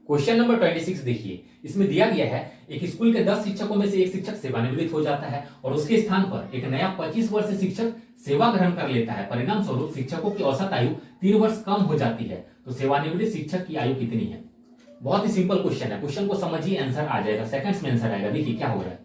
Question number 26 देखिए, इसमें दिया गया है एक स्कूल के 10 शिक्षकों में से एक शिक्षक सेवानिवृत्त हो जाता है और उसके स्थान पर एक नया 25 वर्षीय शिक्षक सेवा ग्रहण कर लेता है। परिणाम स्वरूप शिक्षकों की औसत आयु 3 वर्ष कम हो जाती है, तो सेवानिवृत्त शिक्षक की आयु कितनी है? बहुत ही सिंपल क्वेश्चन है, क्वेश्चन को समझिए, आंसर आ जाएगा, सेकंड्स में आंसर आएगा। देखिए क्या हो रहा है,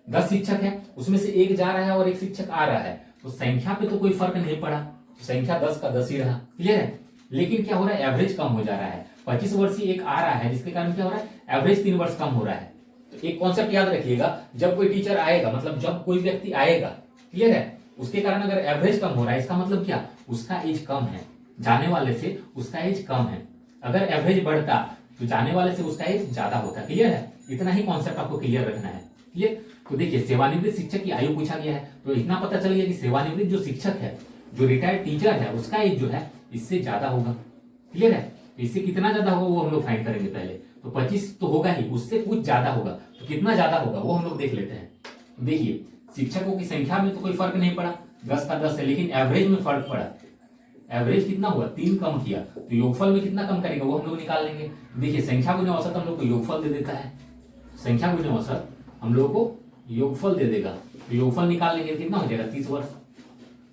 10 शिक्षक है, उसमें से एक जा रहा है और एक शिक्षक आ रहा है, तो संख्या पे तो कोई फर्क नहीं पड़ा, संख्या 10 का 10 ही रहा, क्लियर है। लेकिन क्या हो रहा है, एवरेज कम हो जा रहा है। 25 वर्षीय एक आ रहा है, जिसके कारण क्या हो रहा है, एवरेज 3 वर्ष कम हो रहा है। तो एक कॉन्सेप्ट याद रखिएगा, जब कोई टीचर आएगा, मतलब जब कोई व्यक्ति आएगा, क्लियर है, उसके कारण अगर एवरेज कम हो रहा है, इसका मतलब क्या, उसका एज कम है, जाने वाले से उसका एज कम है। अगर एवरेज बढ़ता तो जाने वाले से उसका एज ज्यादा होता, क्लियर है। इतना ही कॉन्सेप्ट आपको क्लियर रखना है, क्लियर। तो देखिए, सेवानिवृत्त शिक्षक की आयु पूछा गया है, तो इतना पता चल गया कि सेवानिवृत्त जो शिक्षक है, जो रिटायर्ड टीचर है, उसका एज जो है इससे ज्यादा होगा, क्लियर है। इससे कितना ज्यादा होगा वो हम लोग फाइंड करेंगे पहले। तो 25 तो होगा ही, उससे कुछ ज्यादा होगा, तो कितना ज्यादा होगा वो हम लोग देख लेते हैं। देखिए, शिक्षकों की संख्या में तो कोई फर्क नहीं पड़ा, 10 का 10 है, लेकिन एवरेज में फर्क पड़ा। एवरेज कितना हुआ, 3 कम किया, तो योगफल में कितना कम करेगा वो हम लोग निकाल लेंगे। देखिए, संख्या गुने औसत हम लोग को योगफल दे देता है, संख्या गुने औसत हम लोग को योगफल दे देगा, तो योगफल निकाल लेंगे, कितना हो जाएगा, 30 वर्ष।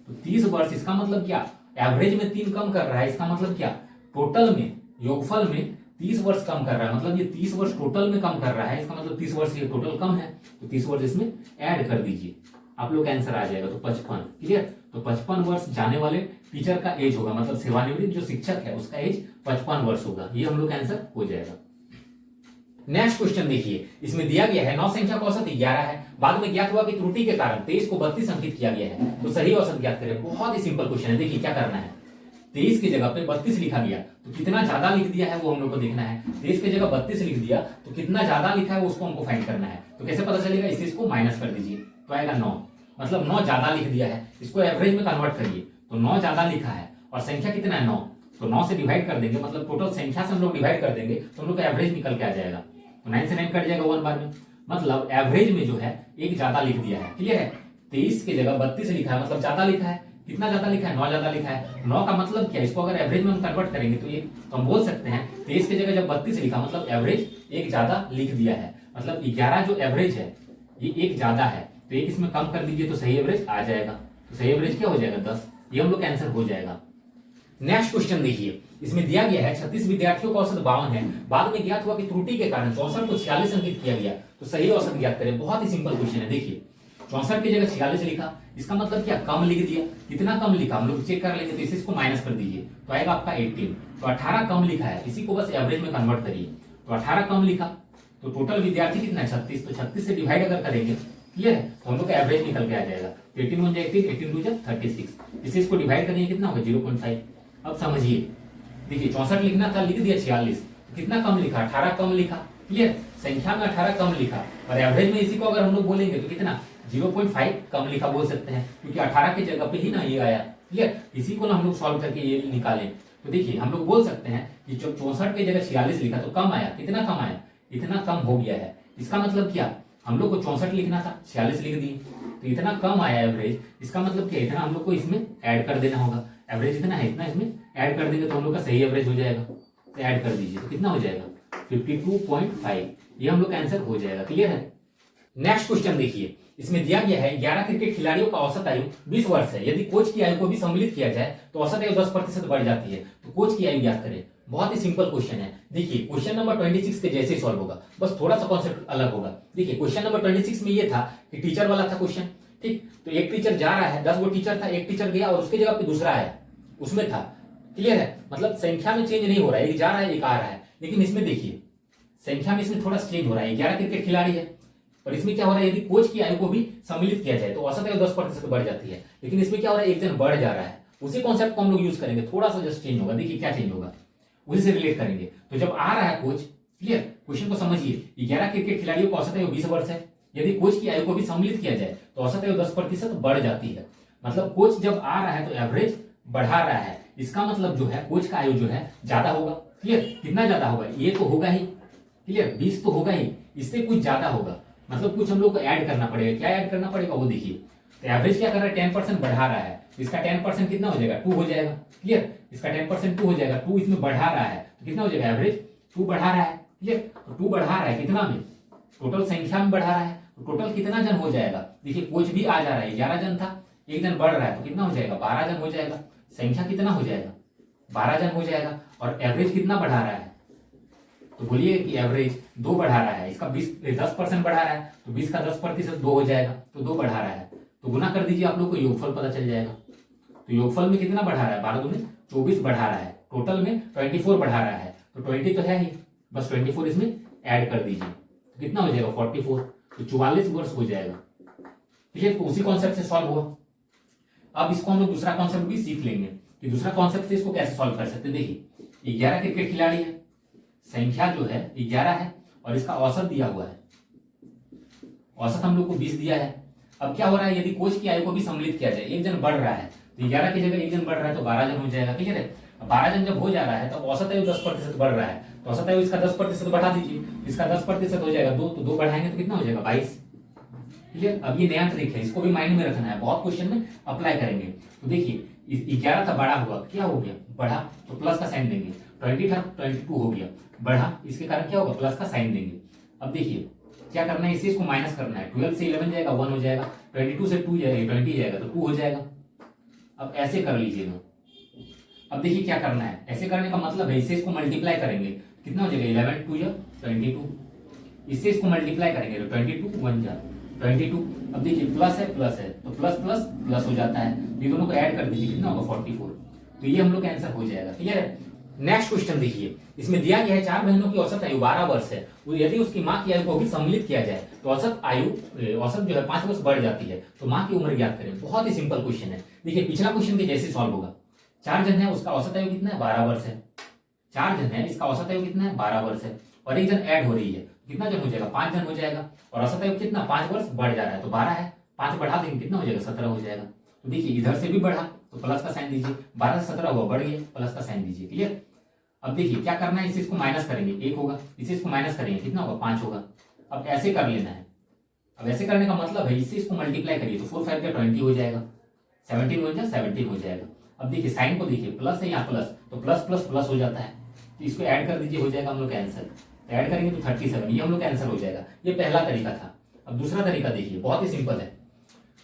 तो 30 वर्ष, इसका मतलब क्या, एवरेज में 3 कम कर रहा है, इसका मतलब क्या, टोटल में योगफल में 30 वर्ष कम कर रहा है, मतलब ये 30 वर्ष टोटल में कम कर रहा है, इसका मतलब 30 वर्ष ये टोटल कम है, तो 30 वर्ष इसमें ऐड कर दीजिए, आप लोग का आंसर आ जाएगा। तो 55, क्लियर। तो 55 वर्ष जाने वाले टीचर का एज होगा, मतलब सेवानिवृत्त जो शिक्षक है उसका एज 55 वर्ष होगा, ये हम लोग का आंसर हो जाएगा। नेक्स्ट क्वेश्चन देखिए, इसमें दिया गया है 9 संख्या का औसत 11 है, बाद में ज्ञात हुआ कि त्रुटि के कारण 23 को 32 अंकित किया गया है, तो सही औसत ज्ञात करें। बहुत ही सिंपल क्वेश्चन है, देखिए क्या करना है, 23 की जगह पे 32 लिखा गया, तो कितना ज्यादा लिख दिया है वो हम लोग को देखना है। 23 की जगह 32 लिख दिया, तो कितना ज्यादा लिखा है वो उसको हमको फाइंड करना है। तो कैसे पता चलेगा, इसे इसको माइनस कर दीजिए, तो आएगा 9, मतलब 9 ज्यादा लिख दिया है, इसको एवरेज में कन्वर्ट करिए, तो 9 ज्यादा लिखा है और संख्या कितना है 9, तो 9 से डिवाइड कर देंगे, मतलब टोटल संख्या से हम लोग डिवाइड कर देंगे, तो हम लोग का एवरेज निकल के आ जाएगा। तो 9 से 9 कट जाएगा 1 बार में, मतलब एवरेज में जो है एक ज्यादा लिख दिया है, क्लियर है। 23 की जगह 32 लिखा है, मतलब ज्यादा लिखा है, कितना ज्यादा लिखा है, 9 ज्यादा लिखा है। 9 का मतलब क्या, इसको अगर एवरेज में हम कन्वर्ट करेंगे तो ये तो हम बोल सकते हैं 23 की जगह जब 32 लिखा, मतलब एवरेज एक ज्यादा लिख दिया है, मतलब 11 जो एवरेज है ये एक ज्यादा है, तो एक इसमें कम कर दीजिए, तो सही एवरेज आ जाएगा। तो सही एवरेज क्या हो जाएगा, 10, ये हम लोग का आंसर हो जाएगा। नेक्स्ट क्वेश्चन देखिए, इसमें दिया गया है 36 विद्यार्थियों का औसत 52 है, बाद में ज्ञात हुआ कि त्रुटि के कारण 64 को 46 अंकित किया गया, तो सही औसत ज्ञात करें। बहुत ही सिंपल क्वेश्चन है, देखिए 64 की जगह 46 लिखा, इसका मतलब क्या, कम लिख दिया, कितना कम लिखा हम लोग चेक कर लेंगे, तो इसे इसको माइनस कर दीजिए, तो आएगा आपका 18। तो 18 कम लिखा है, इसी को बस एवरेज में कन्वर्ट करिए, तो 18 कम लिखा, तो टोटल विद्यार्थी कितना है 36, तो 36 से डिवाइड अगर करेंगे, क्लियर है, तो हम लोग का एवरेज निकल के आ जाएगा। 18 1 18, 18 2 36, इसे इसको डिवाइड करेंगे कितना होगा 0.5। अब समझिए, देखिए 64 लिखना था, लिख दिया 46, तो कितना कम लिखा, 18 कम लिखा, क्लियर, संख्या में 18 कम लिखा, और एवरेज में इसी को अगर हम लोग बोलेंगे तो कितना 0.5 कम लिखा बोल सकते हैं, क्योंकि 18 की जगह पे ही ना ये आया, क्लियर। इसी को ना हम लोग सॉल्व करके ये निकालें, तो देखिए हम लोग बोल सकते हैं कि जो 64 की जगह 46 लिखा तो कम आया, कितना कम आया, इतना कम हो गया है। इसका मतलब क्या, हम लोग को 64 लिखना था, 46 लिख दिए, तो इतना कम आया एवरेज, इसका मतलब क्या, इतना हम लोग को इसमें ऐड कर देना होगा, एवरेज इतना है, इतना इसमें ऐड कर देंगे तो हम लोग का सही एवरेज हो जाएगा। तो ऐड कर दीजिए, तो कितना हो जाएगा 52.5, ये हम लोग का आंसर हो जाएगा, क्लियर है। नेक्स्ट क्वेश्चन देखिए, इसमें दिया गया है 11 क्रिकेट खिलाड़ियों का औसत आयु 20 वर्ष है, यदि कोच की आयु को भी सम्मिलित किया जाए तो औसत आयु 10% बढ़ जाती है, तो कोच की आयु ज्ञात करें। बहुत ही सिंपल क्वेश्चन है, देखिए क्वेश्चन नंबर 26 के जैसे सॉल्व होगा, बस थोड़ा सा कॉन्सेप्ट अलग होगा। देखिए क्वेश्चन नंबर 26 में ये था कि टीचर वाला था क्वेश्चन, ठीक, तो एक टीचर जा रहा है, 10 वो टीचर था, एक टीचर गया और उसके जगह पे दूसरा आया, उसमें था, क्लियर है, मतलब संख्या में चेंज नहीं हो रहा है, एक जा रहा है एक आ रहा है, लेकिन इसमें देखिए संख्या में इसमें थोड़ा चेंज हो रहा है, 11 क्रिकेट खिलाड़ी है, और इसमें क्या हो रहा है, यदि कोच की आयु को भी सम्मिलित किया जाए तो औसत आयु 10% बढ़ जाती है, लेकिन इसमें क्या हो रहा है, एक जन बढ़ जा रहा है, उसी कॉन्सेप्ट को हम लोग यूज करेंगे, थोड़ा सा जस्ट चेंज होगा। देखिए क्या चेंज होगा, उसी से रिलेट करेंगे। तो जब आ रहा है कोच, क्लियर, क्वेश्चन को समझिए, 11 क्रिकेट खिलाड़ियों का औसत आयु 20 वर्ष है, यदि कोच की आयु को भी सम्मिलित किया जाए तो औसत आयु 10% बढ़ जाती है, मतलब कोच जब आ रहा है तो एवरेज बढ़ा रहा है, इसका मतलब जो है कोच का आयु जो है ज्यादा होगा, क्लियर, कितना ज्यादा होगा, ये तो होगा ही, क्लियर, 20 तो होगा ही, इससे कुछ ज्यादा होगा, मतलब कुछ हम लोग को ऐड करना पड़ेगा, क्या ऐड करना पड़ेगा वो देखिए। तो एवरेज क्या कर रहा है, 10% बढ़ा रहा है, इसका 10% कितना हो जाएगा 2 हो जाएगा, क्लियर, इसका 10% 2 हो जाएगा, 2 इसमें बढ़ा रहा है तो कितना हो जाएगा एवरेज 2 बढ़ा रहा है, क्लियर। तो 2 बढ़ा रहा है कितना में, टोटल संख्या में बढ़ा रहा है। तो टोटल कितना जन हो जाएगा, देखिए कोच भी आ जा रहा है, 11 जन था, एक जन बढ़ रहा है तो कितना हो जाएगा, 12 जन हो जाएगा। संख्या कितना हो जाएगा, 12 जन हो जाएगा। और एवरेज कितना बढ़ा रहा है, तो बोलिए कि एवरेज 2 बढ़ा रहा है, इसका 10% बढ़ा रहा है, तो 20 का 10% 2 हो जाएगा, तो 2 बढ़ा रहा है। तो गुना कर दीजिए, आप लोग को योगफल पता चल जाएगा। तो योगफल में कितना बढ़ा रहा है, 12 दूनी 24 बढ़ा रहा है, टोटल में 24 बढ़ा रहा है। तो 20 तो है ही, बस 24 इसमें ऐड कर दीजिए, तो कितना हो जाएगा 44, तो 44 वर्ष हो जाएगा। ठीक है, तो उसी कॉन्सेप्ट से सॉल्व हुआ। अब इसको हम लोग दूसरा कॉन्सेप्ट भी सीख लेंगे कि दूसरा कॉन्सेप्ट से इसको कैसे सॉल्व कर सकते हैं। देखिए 11 क्रिकेट खिलाड़ी है, संख्या जो है 11 है और इसका औसत दिया हुआ है, औसत हम लोग को 20 दिया है। अब क्या हो रहा है, यदि कोच की आयु को भी सम्मिलित किया जाए, एक जन बढ़ रहा है तो 11 की जगह एक जन बढ़ रहा है तो 12 जन हो जाएगा, ठीक है। 12 जन जब हो जा रहा है तब औसत आयु 10% बढ़ रहा है, तो औसत आयु इसका 10% बढ़ा दीजिए, इसका 10% हो जाएगा 2, तो 2 बढ़ाएंगे तो कितना हो जाएगा 22, ठीक है। अब ये नया ट्रिक है, इसको भी माइंड में रखना है, बहुत क्वेश्चन में अप्लाई करेंगे। तो देखिए 11 था, बड़ा हुआ, क्या हो गया, बढ़ा, तो प्लस का साइन देंगे। 20 था, 22 हो गया, बढ़ा, इसके कारण क्या होगा, प्लस का साइन देंगे। अब देखिए क्या करना है, इसे इसको माइनस करना है, 12 से 11 जाएगा 1 हो जाएगा, 22 से 2 जाएगा 20 जाएगा तो 2 हो जाएगा। अब ऐसे कर लीजिएगा। अब देखिए क्या करना है, ऐसे करने का मतलब है इससे इसको मल्टीप्लाई करेंगे, कितना हो जाएगा 11 2 या 22, इससे इसको मल्टीप्लाई करेंगे तो 22 1 जा 22। अब देखिए प्लस है तो प्लस प्लस प्लस हो जाता है, ये दोनों को ऐड कर दीजिए, कितना होगा 44। तो ये हम लोग का आंसर हो जाएगा, क्लियर है। नेक्स्ट क्वेश्चन देखिए, इसमें दिया गया है 4 बहनों की औसत आयु 12 वर्ष है, यदि उसकी मां की आयु को भी सम्मिलित किया जाए तो औसत जो है 5 वर्ष बढ़ जाती है, तो मां की उम्र ज्ञात करें। बहुत ही सिंपल क्वेश्चन है, देखिए पिछला क्वेश्चन के जैसे सॉल्व होगा। 4 जन है, उसका औसत आयु कितना है 12 वर्ष है, 4 जन है, इसका औसत आयु कितना है 12 वर्ष है, और एक जन ऐड हो रही है, कितना जन हो जाएगा 5 जन हो जाएगा, और औसत आयु कितना 5 वर्ष बढ़ जा रहा है, तो 12 है, 5 बढ़ा देंगे कितना हो जाएगा 17 हो जाएगा। तो देखिए इधर से भी बढ़ा तो प्लस का साइन दीजिए, 12 से 17 हुआ, बढ़ गया, प्लस का साइन दीजिए, क्लियर। अब देखिए क्या करना है, इसे इसको माइनस करेंगे 1 होगा, इसे इसको माइनस करेंगे कितना होगा 5 होगा। अब ऐसे कर लेना है, अब ऐसे करने का मतलब है इससे इसको मल्टीप्लाई करिए तो 4 5 20 हो जाएगा, 17 हो जाएगा 17 हो जाएगा। अब देखिए साइन को देखिए, प्लस है यहाँ प्लस, तो प्लस प्लस प्लस हो जाता है, तो इसको ऐड कर दीजिए, हो जाएगा हम लोग का आंसर। ऐड करेंगे तो 37, ये हम लोग का आंसर हो जाएगा। ये पहला तरीका था। अब दूसरा तरीका देखिए, बहुत ही सिंपल है।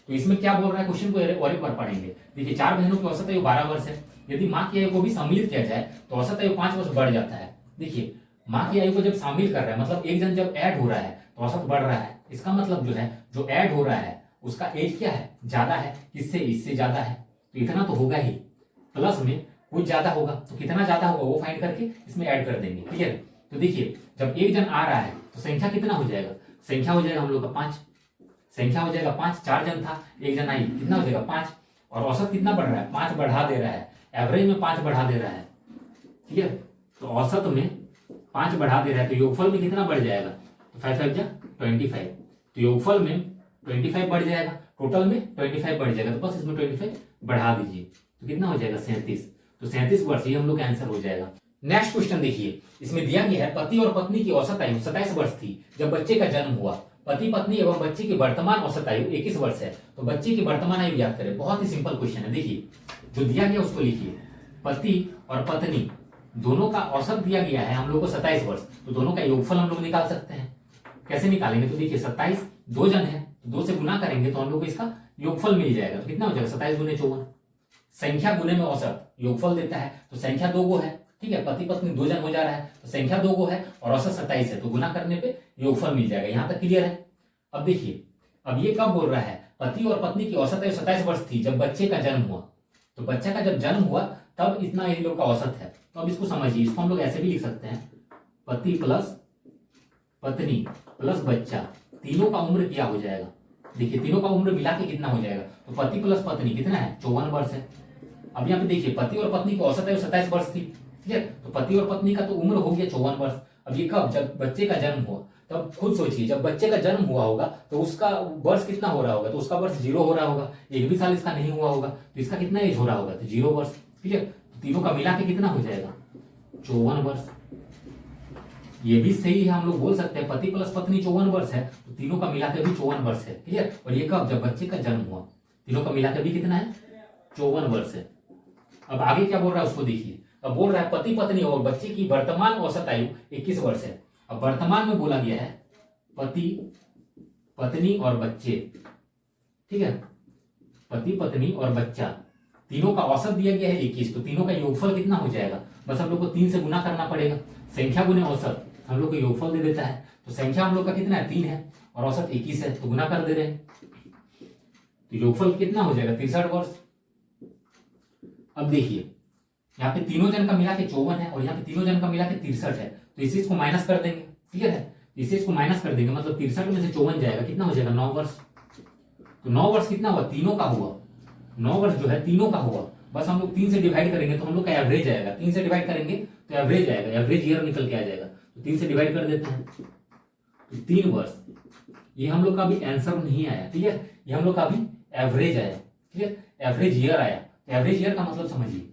तो इसमें क्या बोल रहा है, क्वेश्चन को और एक बार पढ़ेंगे। देखिए 4 बहनों की औसत आयु 12 वर्ष है, यदि माँ की आयु को भी सम्मिलित किया जाए तो औसत आयु 5 वर्ष बढ़ जाता है। देखिए माँ की आयु को जब शामिल कर रहा है, मतलब एक जन जब ऐड हो रहा है तो औसत बढ़ रहा है, इसका मतलब जो है जो ऐड हो रहा है उसका एज क्या है, ज्यादा है, किससे, इससे ज्यादा है, तो इतना तो होगा ही, प्लस में कुछ ज्यादा होगा, तो कितना ज्यादा होगा वो फाइंड करके इसमें ऐड कर देंगे, क्लियर। तो देखिए जब एक जन आ रहा है तो संख्या कितना हो जाएगा, संख्या हो जाएगा हम लोग का 5, संख्या हो जाएगा 5, 4 जन था, एक जन आई, कितना हो जाएगा 5, और औसत कितना बढ़ रहा है 5 बढ़ा दे रहा है, एवरेज में 5 बढ़ा दे रहा है, क्लियर। तो औसत में 5 बढ़ा दे रहा है, तो योगफल में कितना बढ़ जाएगा, तो 5 5 जा 25, तो योगफल में 25 बढ़ जाएगा, टोटल में 25 बढ़ जाएगा, तो बस इसमें 25 बढ़ा दीजिए, तो कितना हो जाएगा 37, तो 37 वर्ष, ये हम लोग का आंसर हो जाएगा। नेक्स्ट क्वेश्चन देखिए, इसमें दिया गया है पति और पत्नी की औसत आयु 27 वर्ष थी जब बच्चे का जन्म हुआ, पति पत्नी एवं बच्चे की वर्तमान औसत आयु 21 वर्ष है, तो बच्चे की वर्तमान आयु ज्ञात करें। बहुत ही सिंपल क्वेश्चन है, देखिए जो दिया गया उसको लिखिए, पति और पत्नी दोनों का औसत दिया गया है हम लोग को 27 वर्ष, तो दोनों का योगफल हम लोग निकाल सकते हैं। कैसे निकालेंगे, तो देखिए 27, 2 जन है तो 2 से गुना करेंगे तो हम लोग को इसका योगफल मिल जाएगा, तो कितना हो जाएगा 27 गुने 54, संख्या गुने में औसत योगफल देता है, तो संख्या 2 गो है, ठीक है, पति पत्नी 2 जन हो जा रहा है तो संख्या 2 गो है और औसत 27 है, तो गुना करने पे योगफल मिल जाएगा। यहाँ तक क्लियर है। अब देखिए अब ये कब बोल रहा है, पति और पत्नी की औसत आयु 27 वर्ष थी जब बच्चे का जन्म हुआ, तो बच्चा का जब जन्म हुआ तब इतना इन लोग का औसत है। तो अब इसको समझिए, इसको हम लोग ऐसे भी लिख सकते हैं, पति प्लस पत्नी प्लस बच्चा, तीनों का उम्र क्या हो जाएगा, देखिए तीनों का उम्र मिला के कितना हो जाएगा, तो पति प्लस पत्नी कितना है 54 वर्ष है। अब यहाँ पे देखिए पति और पत्नी की औसत आयु 27 वर्ष थी, ठीक है, तो पति और पत्नी का तो उम्र हो गया 54 वर्ष। अब ये कब, जब बच्चे का जन्म हुआ, तब खुद सोचिए जब बच्चे का जन्म हुआ होगा तो उसका वर्ष कितना हो रहा होगा, तो उसका वर्ष 0 हो रहा होगा, एक भी साल इसका नहीं हुआ होगा, तो इसका कितना एज हो रहा होगा, तो 0 वर्ष, ठीक है। तो तीनों का मिला के कितना हो जाएगा 54 वर्ष। ये भी सही है, हम लोग बोल सकते हैं पति प्लस पत्नी 54 वर्ष है, तो तीनों का मिला के भी 54 वर्ष है, क्लियर। और ये कब, जब बच्चे का जन्म हुआ, तीनों का मिला के भी कितना है 54 वर्ष है। अब आगे क्या बोल रहा है उसको देखिए, अब बोल रहा है पति पत्नी और बच्चे की वर्तमान औसत आयु 21 वर्ष है। अब वर्तमान में बोला गया है पति पत्नी और बच्चे, ठीक है, पति पत्नी और बच्चा, तीनों का औसत दिया गया है 21, तो तीनों का योगफल कितना हो जाएगा, बस हम लोग को 3 से गुना करना पड़ेगा। संख्या गुने औसत हम लोग को योगफल दे देता है, तो संख्या हम लोग का कितना है 3 है और औसत 21 है, तो गुना कर दे रहे हैं, तो योगफल कितना हो जाएगा 63 वर्ष। अब देखिए यहाँ पे तीनों जन का मिला के 54 है और यहाँ पे तीनों जन का मिला के 63 है, तो इसी को माइनस कर देंगे, क्लियर है, इसी को माइनस कर देंगे, मतलब 63 में से 54 जाएगा, कितना हो जाएगा 9 वर्ष। तो 9 वर्ष कितना हुआ, तीनों का हुआ, 9 वर्ष जो है तीनों का हुआ, बस हम लोग 3 से डिवाइड करेंगे तो हम लोग का एवरेज आएगा, 3 से डिवाइड करेंगे तो एवरेज आएगा, एवरेज ईयर निकल के आ जाएगा, तो 3 से डिवाइड कर देते हैं, तो 3 वर्ष। ये हम लोग का अभी आंसर नहीं आया, क्लियर, ये हम लोग का अभी एवरेज आया, क्लियर, एवरेज ईयर आया। एवरेज ईयर का मतलब समझिए,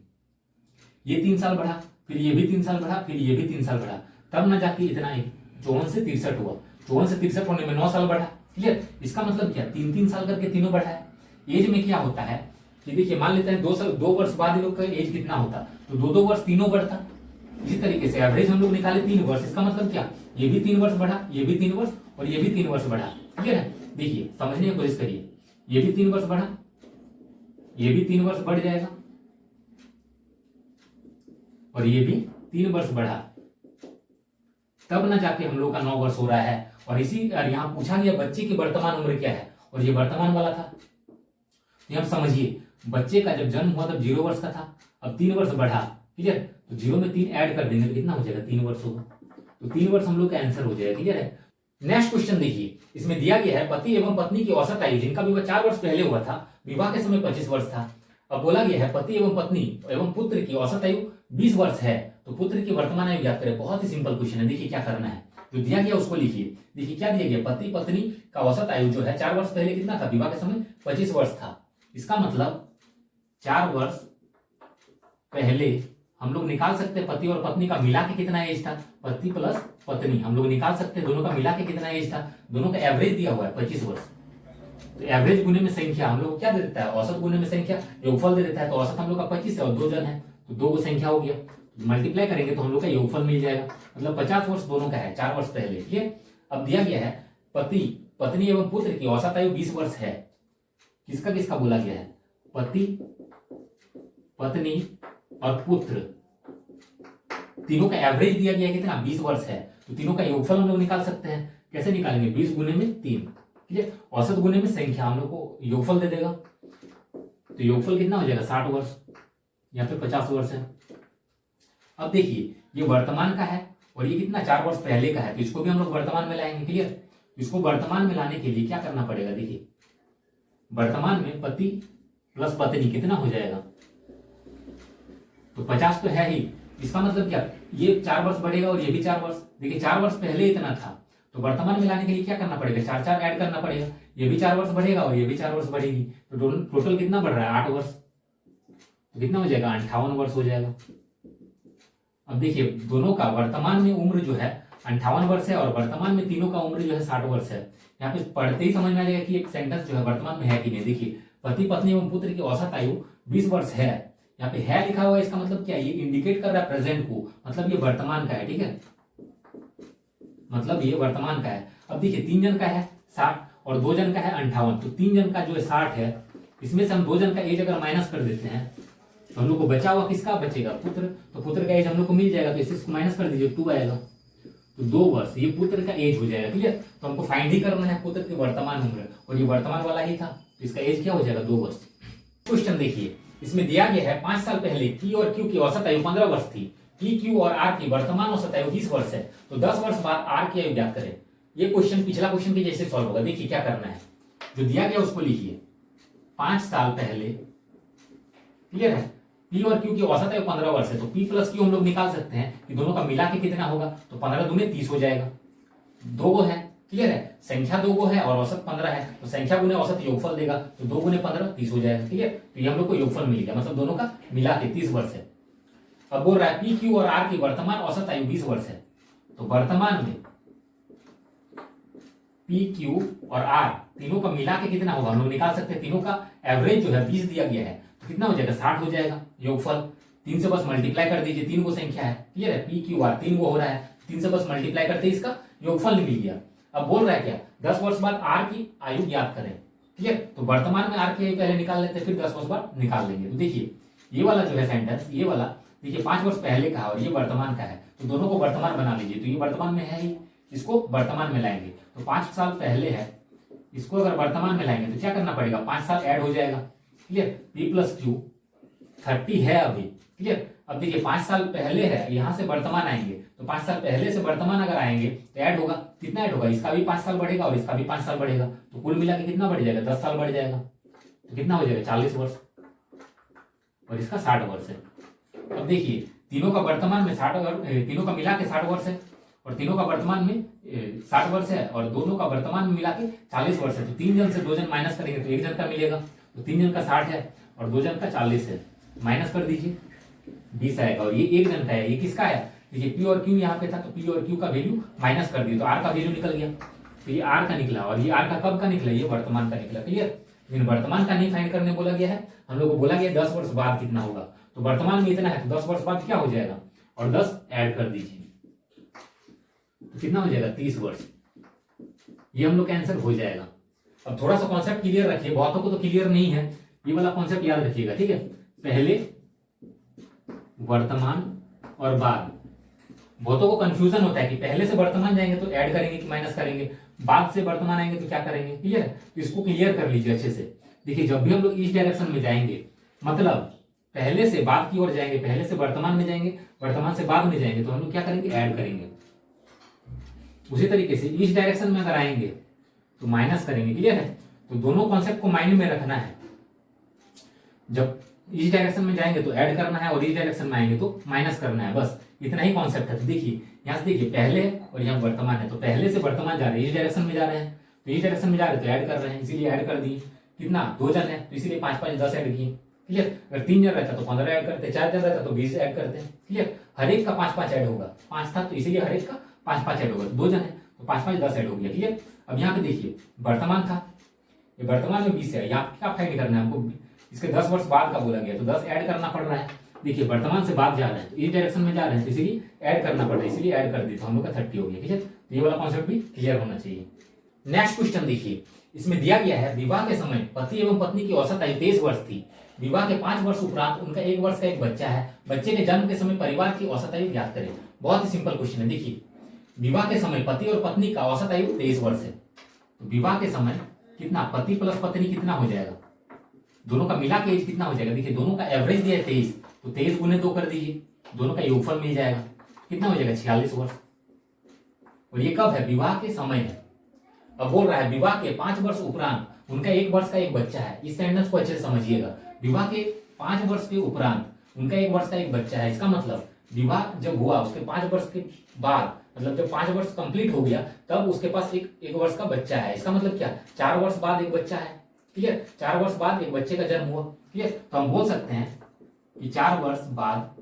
ये 3 साल बढ़ा, फिर ये भी 3 साल बढ़ा, फिर ये भी 3 साल बढ़ा, तब ना जाके इतना 54 से 63 हुआ, 54 से 63 होने में 9 साल बढ़ा, क्लियर। इसका मतलब क्या, 3-3 साल करके तीनों बढ़ा है। एज में क्या होता है कि देखिए मान लेते हैं 2 वर्ष बाद लोग का एज कितना होता, तो 2-2 वर्ष तीनों बढ़ता। इसी तरीके से एवरेज हम लोग निकाले 3 वर्ष, इसका मतलब क्या, ये भी 3 वर्ष बढ़ा, ये भी 3 वर्ष और ये भी 3 वर्ष बढ़ा, क्लियर है। देखिए समझने की कोशिश करिए, ये भी 3 वर्ष बढ़ा, ये भी 3 वर्ष बढ़ जाएगा और ये भी 3 वर्ष बढ़ा, तब ना जाके हम लोग का 9 वर्ष हो रहा है। और इसी यहाँ पूछा गया बच्चे की वर्तमान उम्र क्या है, और ये वर्तमान वाला था, तो हम समझिए बच्चे का जब जन्म हुआ तब 0 वर्ष का था, अब 3 वर्ष बढ़ा, क्लियर, तो 0 में 3 ऐड कर देंगे तो कितना हो जाएगा 3 वर्ष होगा, तो 3 वर्ष हम लोग का आंसर हो जाएगा, क्लियर है। नेक्स्ट क्वेश्चन देखिए, इसमें दिया गया है पति एवं पत्नी की औसत आयु जिनका विवाह 4 वर्ष पहले हुआ था, विवाह के समय 25 वर्ष था। अब बोला गया है पति एवं पत्नी एवं पुत्र की औसत आयु 20 वर्ष है, तो पुत्र की वर्तमान आयु ज्ञात करें। बहुत ही सिंपल क्वेश्चन है, देखिए क्या करना है, जो दिया गया उसको लिखिए। देखिए क्या दिया गया, पति पत्नी का औसत आयु जो है 4 वर्ष पहले कितना था, विवाह के समय 25 वर्ष था, इसका मतलब 4 वर्ष पहले हम लोग निकाल सकते हैं पति और पत्नी का मिला के कितना एज था, पति प्लस पत्नी हम लोग निकाल सकते हैं, दोनों का मिला के कितना एज था, दोनों का एवरेज दिया हुआ है 25 वर्ष, तो एवरेज गुने में संख्या हम लोग क्या दे देता है, औसत गुने में संख्या, योगफल दे देता है, तो औसत हम लोग का 25 है और 2 जन है तो 2 संख्या हो गया, मल्टीप्लाई करेंगे तो हम लोग का योगफल मिल जाएगा, मतलब 50 वर्ष दोनों का है 4 वर्ष पहले, ठीक है। अब दिया गया है पति पत्नी एवं पुत्र की औसत आयु 20 वर्ष है, किसका किसका बोला गया है, पति पत्नी और पुत्र, तीनों का एवरेज दिया गया है कितना 20 वर्ष है, तो तीनों का योगफल हम लोग निकाल सकते हैं, कैसे निकालेंगे 20 गुने में 3, ठीक है, औसत गुने में संख्या हम लोग को योगफल दे देगा, तो योगफल कितना हो जाएगा 60 वर्ष, यहाँ पे 50 वर्ष है। अब देखिए ये वर्तमान का है और ये कितना 4 वर्ष पहले का है, तो इसको भी हम लोग वर्तमान में लाएंगे, क्लियर। इसको वर्तमान में लाने के लिए क्या करना पड़ेगा, देखिए वर्तमान में पति प्लस पत्नी कितना हो जाएगा, तो 50 तो है ही, इसका मतलब क्या, ये 4 वर्ष बढ़ेगा और ये भी 4 वर्ष, देखिए 4 वर्ष पहले इतना था, तो वर्तमान में लाने के लिए क्या करना पड़ेगा, 4 ऐड करना पड़ेगा, ये भी 4 वर्ष बढ़ेगा और ये भी 4 वर्ष बढ़ेगी, तो टोटल कितना बढ़ रहा है 8 वर्ष, तो कितना हो जाएगा 58 वर्ष हो जाएगा। अब देखिए दोनों का वर्तमान में उम्र जो है 58 वर्ष है और वर्तमान में तीनों का उम्र जो है 60 वर्ष है। यहाँ पे पढ़ते ही समझ में आ जाएगा कि एक सेंटेंस जो है वर्तमान में है कि नहीं। देखिए पति पत्नी एवं पुत्र की औसत आयु 20 वर्ष है, यहाँ पे है लिखा हुआ है, इसका मतलब क्या है, ये इंडिकेट कर रहा है प्रेजेंट को, मतलब ये वर्तमान का है, ठीक है, मतलब ये वर्तमान का है। अब देखिए 3 जन का है 60 और 2 जन का है 58, तो 3 जन का जो है 60 है, इसमें से हम 2 जन का एज अगर माइनस कर देते हैं तो हम लोग को बचा हुआ किसका बचेगा, पुत्र, तो पुत्र का एज हम लोग को मिल जाएगा, तो इसको माइनस कर दीजिए 2 आएगा, तो 2 वर्ष ये पुत्र का एज हो जाएगा, क्लियर। तो हमको फाइंड ही करना है पुत्र की वर्तमान उम्र, और ये वर्तमान वाला ही था, तो इसका एज क्या हो जाएगा 2 वर्ष। क्वेश्चन देखिए, इसमें दिया गया है 5 साल पहले पी और क्यू की औसत आयु 15 वर्ष थी, पी क्यू और आर की वर्तमान औसत आयु 20 वर्ष है, तो 10 वर्ष बाद आर की आयु ज्ञात करें। ये क्वेश्चन पिछला क्वेश्चन के जैसे सॉल्व होगा। देखिए क्या करना है, जो दिया गया उसको लिखिए, 5 साल पहले, क्लियर है, पी और क्यू की औसत आयु 15 वर्ष है, तो पी प्लस क्यू हम लोग निकाल सकते हैं कि दोनों का मिला के कितना होगा, तो 15 दूने 30 हो जाएगा, 2 गो है, क्लियर है, संख्या 2 गो है और औसत 15 है, तो संख्या गुने औसत योगफल देगा, तो 2 गुने 15 30 हो जाएगा, क्लियर। तो ये हम लोग को योगफल मिल गया, मतलब दोनों का मिला के 30 वर्ष है। अब बोल रहा है पी क्यू और आर की वर्तमान औसत आयु 20 वर्ष है, तो वर्तमान में पी क्यू और आर तीनों का मिला के कितना होगा हम लोग निकाल सकते हैं, तीनों का एवरेज जो है 20 दिया गया है, तो कितना हो जाएगा 60 हो जाएगा योगफल, 3 से बस मल्टीप्लाई कर दीजिए, 3 गो संख्या है, क्लियर है, पी क्यू आर 3 गो हो रहा है, 3 से बस मल्टीप्लाई करते इसका योगफल मिल गया। अब बोल रहा है क्या, 10 वर्ष बाद आर की आयु ज्ञात करें, क्लियर। तो वर्तमान में आर की आयु पहले निकाल लेते हैं, फिर 10 वर्ष बाद निकाल लेंगे। तो देखिए ये वाला जो है सेंटेंस, ये वाला देखिए 5 वर्ष पहले का है और ये वर्तमान का है, तो दोनों को वर्तमान बना लीजिए। तो ये वर्तमान में है ही, इसको वर्तमान में लाएंगे, तो 5 साल पहले है, इसको अगर वर्तमान में लाएंगे तो क्या करना पड़ेगा, 5 साल ऐड हो जाएगा, क्लियर। पी प्लस क्यू 30 है अभी, क्लियर। अब देखिए 5 साल पहले है, यहां से वर्तमान आएंगे, तो 5 साल पहले से वर्तमान अगर आएंगे तो ऐड होगा, कितना ऐड होगा, इसका भी 5 साल बढ़ेगा और इसका भी 5 साल बढ़ेगा, तो कुल मिला के कितना बढ़ जाएगा, 10 साल बढ़ जाएगा, तो कितना हो जाएगा 40 वर्ष, और इसका 60 वर्ष है। अब देखिए तीनों का वर्तमान में 60, तीनों का मिला के 60 वर्ष है, और तीनों का वर्तमान में 60 वर्ष है, और दोनों का वर्तमान में मिला के 40 वर्ष है। तो 3 जन से 2 जन माइनस करेंगे तो 1 जन का मिलेगा, तो 3 जन का 60 है और 2 जन का 40 है, माइनस कर दीजिए 20 आएगा, और ये 1 जन का है, ये किसका है, देखिए पी और क्यू यहाँ पे था, तो पी और क्यू का वैल्यू माइनस कर दिए, तो आर का वैल्यू निकल गया, तो ये आर का निकला, और ये आर का कब का निकला, ये वर्तमान का निकला, क्लियर। लेकिन वर्तमान का नहीं फाइंड करने बोला गया है, हम लोग को बोला गया 10 वर्ष बाद कितना होगा, तो वर्तमान में इतना है, तो 10 वर्ष बाद क्या हो जाएगा, और 10 ऐड कर दीजिए, तो कितना हो जाएगा 30 वर्ष, ये हम लोग का आंसर हो जाएगा। अब थोड़ा सा कॉन्सेप्ट क्लियर रखिए, बहुतों को तो क्लियर नहीं है, ये वाला कॉन्सेप्ट याद रखिएगा, ठीक है। पहले वर्तमान और बाद, बहुतों को कंफ्यूजन होता है कि पहले से वर्तमान जाएंगे तो ऐड करेंगे कि माइनस करेंगे, बाद से वर्तमान आएंगे तो क्या करेंगे, क्लियर है। तो इसको क्लियर कर लीजिए अच्छे से। देखिए जब भी हम लोग इस डायरेक्शन में जाएंगे, मतलब पहले से बाद की ओर जाएंगे, पहले से वर्तमान में जाएंगे, वर्तमान से बाद में जाएंगे, तो हम लोग क्या करेंगे, ऐड करेंगे। उसी तरीके से इस डायरेक्शन में अगर आएंगे तो माइनस करेंगे, क्लियर है। तो दोनों कॉन्सेप्ट को माइंड में रखना है, जब इस डायरेक्शन में जाएंगे तो ऐड करना है, और इस डायरेक्शन में आएंगे तो माइनस करना है, बस इतना ही कॉन्सेप्ट है। तो देखिए यहाँ से देखिए पहले और यहाँ वर्तमान है, तो पहले से वर्तमान जा रहे हैं, इस डायरेक्शन में जा रहे हैं, तो इस डायरेक्शन में जा रहे हैं तो ऐड कर रहे हैं, इसीलिए ऐड कर दिए। कितना, 2 जन है तो इसीलिए 5 5 10 ऐड किए, क्लियर। अगर 3 जन रहता तो 15 ऐड करते, 4 जन रहता तो 20 ऐड करते हैं, क्लियर। हर एक का 5 5 ऐड होगा, 5 था तो इसीलिए हर एक का 5 5 ऐड होगा, 2 जन है तो 5 5 10 ऐड हो गया, क्लियर। अब यहाँ पे देखिए वर्तमान था, ये वर्तमान में 20 है, यहाँ क्या फाइंड करना है हमको, इसके 10 वर्ष बाद का बोला गया, तो 10 ऐड करना पड़ रहा है। देखिए वर्तमान से बाद जा रहे हैं, तो इस डायरेक्शन में जा रहे हैं, तो इसीलिए ऐड करना पड़ रहा है, इसलिए ऐड कर दी, तो हम लोग का 30 हो गया, ठीक है। तो ये वाला कॉन्सेप्ट भी क्लियर होना चाहिए। नेक्स्ट क्वेश्चन देखिए, इसमें दिया गया है विवाह के समय पति एवं पत्नी की औसत आयु 23 वर्ष थी। विवाह के 5 वर्ष उपरांत उनका 1 वर्ष का एक बच्चा है। बच्चे के जन्म के समय परिवार की औसत आयु ज्ञात करें। बहुत ही सिंपल क्वेश्चन है। देखिए विवाह के समय पति और पत्नी का औसत आयु 23 वर्ष है, तो विवाह के समय कितना, पति प्लस पत्नी कितना हो जाएगा, दोनों का मिला के एज कितना हो जाएगा। देखिए दोनों का एवरेज दिया है 23, तो 23 गुने 2 कर दीजिए, दोनों का योगफल मिल जाएगा, कितना हो जाएगा 46 वर्ष। और ये कब है, विवाह के समय है। अब बोल रहा है विवाह के 5 वर्ष उपरांत उनका 1 वर्ष का एक बच्चा है। इस सेंटेंस को अच्छे से समझिएगा, विवाह के 5 वर्ष के उपरांत उनका 1 वर्ष का एक बच्चा है। इसका मतलब विवाह जब हुआ उसके 5 वर्ष के बाद, मतलब जब 5 वर्ष कंप्लीट हो गया तब उसके पास एक वर्ष का बच्चा है। इसका मतलब क्या, 4 वर्ष बाद एक बच्चा है, क्लियर। 4 वर्ष बाद एक बच्चे का जन्म हुआ, क्लियर। तो हम बोल सकते हैं कि 4 वर्ष बाद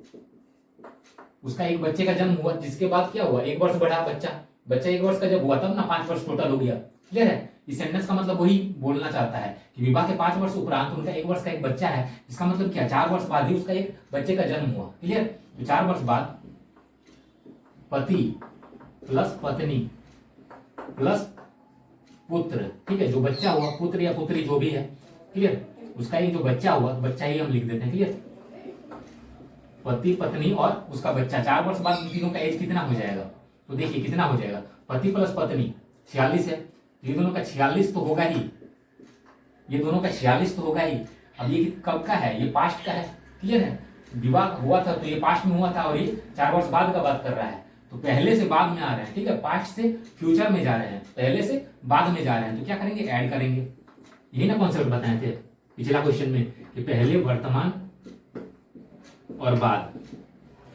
उसका एक बच्चे का जन्म हुआ, जिसके बाद क्या हुआ, 1 वर्ष बढ़ा बच्चा 1 वर्ष का जब हुआ तब ना 5 वर्ष टोटल हो गया, क्लियर है। इस सेंटेंस का मतलब वही बोलना चाहता है कि विवाह के 5 वर्ष उपरांत उनका 1 वर्ष का एक बच्चा है। इसका मतलब क्या, 4 वर्ष बाद ही उसका एक बच्चे का जन्म हुआ, क्लियर। तो 4 वर्ष बाद पति प्लस पत्नी प्लस पुत्र, ठीक है, जो बच्चा हुआ, पुत्र या पुत्री जो भी है, क्लियर, उसका एक जो बच्चा हुआ, बच्चा ही हम लिख देते हैं, क्लियर। पति पत्नी और उसका बच्चा, 4 वर्ष बाद तीनों का एज कितना हो जाएगा, तो देखिए कितना हो जाएगा, पति प्लस पत्नी 46 है, ये दोनों का 46 तो होगा ही, ये दोनों का 46 तो होगा ही। अब ये कब का है, ये पास्ट का है, क्लियर है। विवाह हुआ था तो ये पास्ट में हुआ था, और ये 4 वर्ष बाद का बात कर रहा है, तो पहले से बाद में आ रहे हैं, ठीक है। पास्ट से फ्यूचर में जा रहे हैं, पहले से बाद में जा रहे हैं, तो क्या करेंगे, ऐड करेंगे। यही ना कॉन्सेप्ट बताए थे पिछला क्वेश्चन में कि पहले वर्तमान और बाद,